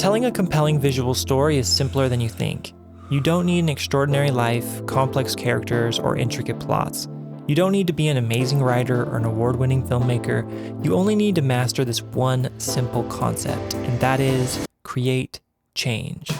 Telling a compelling visual story is simpler than you think. You don't need an extraordinary life, complex characters, or intricate plots. You don't need to be an amazing writer or an award-winning filmmaker. You only need to master this one simple concept, and that is create change.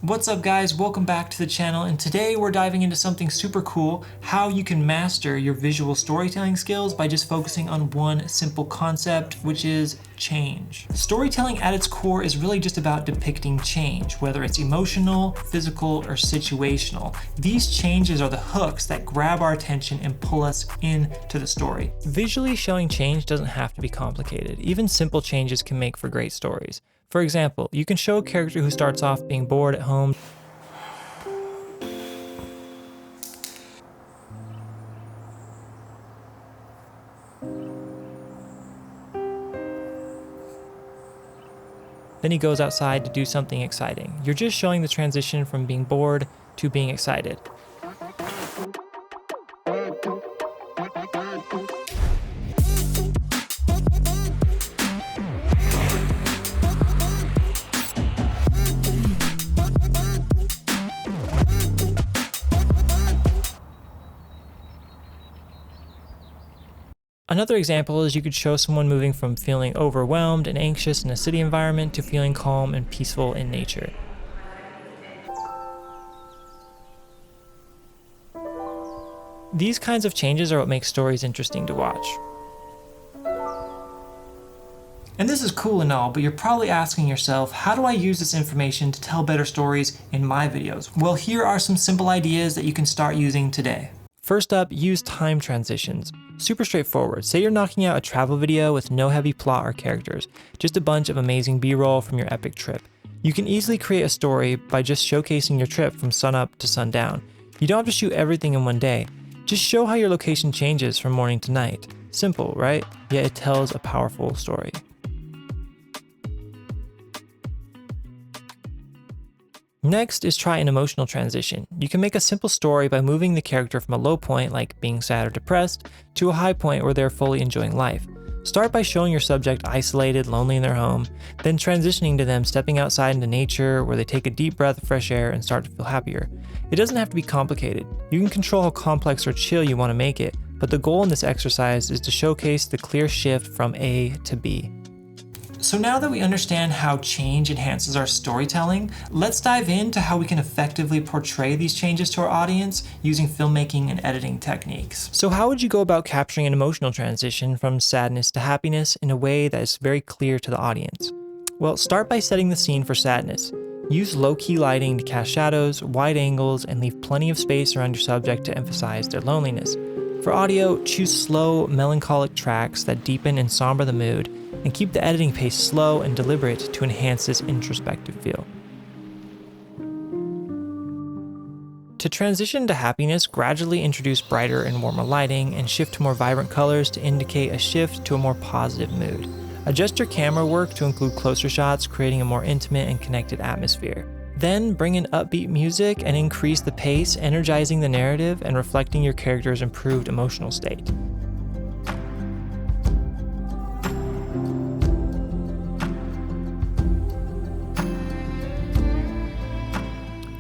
What's up guys, welcome back to the channel, and today we're diving into something super cool, how you can master your visual storytelling skills by just focusing on one simple concept, which is change. Storytelling at its core is really just about depicting change, whether it's emotional, physical, or situational. These changes are the hooks that grab our attention and pull us into the story. Visually showing change doesn't have to be complicated. Even simple changes can make for great stories. For example, you can show a character who starts off being bored at home. Then he goes outside to do something exciting. You're just showing the transition from being bored to being excited. Another example is you could show someone moving from feeling overwhelmed and anxious in a city environment to feeling calm and peaceful in nature. These kinds of changes are what make stories interesting to watch. And this is cool and all, but you're probably asking yourself, how do I use this information to tell better stories in my videos? Well, here are some simple ideas that you can start using today. First up, use time transitions. Super straightforward. Say you're knocking out a travel video with no heavy plot or characters, just a bunch of amazing B-roll from your epic trip. You can easily create a story by just showcasing your trip from sunup to sundown. You don't have to shoot everything in one day. Just show how your location changes from morning to night. Simple, right? Yet it tells a powerful story. Next is try an emotional transition. You can make a simple story by moving the character from a low point, like being sad or depressed, to a high point where they're fully enjoying life. Start by showing your subject isolated, lonely in their home, then transitioning to them stepping outside into nature where they take a deep breath of fresh air and start to feel happier. It doesn't have to be complicated. You can control how complex or chill you want to make it, but the goal in this exercise is to showcase the clear shift from A to B. So now that we understand how change enhances our storytelling, let's dive into how we can effectively portray these changes to our audience using filmmaking and editing techniques. So how would you go about capturing an emotional transition from sadness to happiness in a way that is very clear to the audience? Well, start by setting the scene for sadness. Use low-key lighting to cast shadows, wide angles, and leave plenty of space around your subject to emphasize their loneliness. For audio, choose slow, melancholic tracks that deepen and somber the mood, and keep the editing pace slow and deliberate to enhance this introspective feel. To transition to happiness, gradually introduce brighter and warmer lighting and shift to more vibrant colors to indicate a shift to a more positive mood. Adjust your camera work to include closer shots, creating a more intimate and connected atmosphere. Then bring in upbeat music and increase the pace, energizing the narrative and reflecting your character's improved emotional state.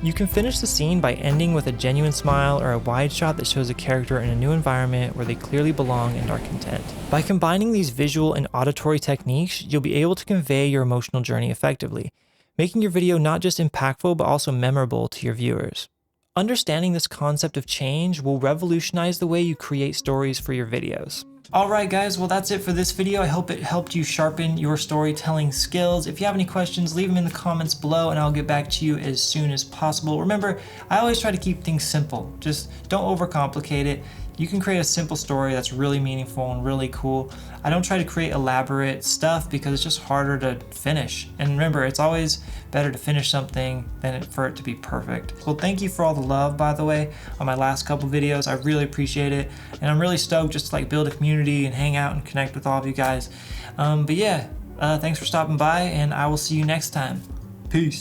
You can finish the scene by ending with a genuine smile or a wide shot that shows a character in a new environment where they clearly belong and are content. By combining these visual and auditory techniques, you'll be able to convey your emotional journey effectively, making your video not just impactful but also memorable to your viewers. Understanding this concept of change will revolutionize the way you create stories for your videos. Alright guys, well that's it for this video. I hope it helped you sharpen your storytelling skills. If you have any questions, leave them in the comments below and I'll get back to you as soon as possible. Remember, I always try to keep things simple. Just don't overcomplicate it. you can create a simple story that's really meaningful and really cool. I don't try to create elaborate stuff because it's just harder to finish. And remember, it's always better to finish something than for it to be perfect. Well, thank you for all the love, by the way, on my last couple videos. I really appreciate it. And I'm really stoked just to like build a community and hang out and connect with all of you guys. But yeah, thanks for stopping by, and I will see you next time. Peace.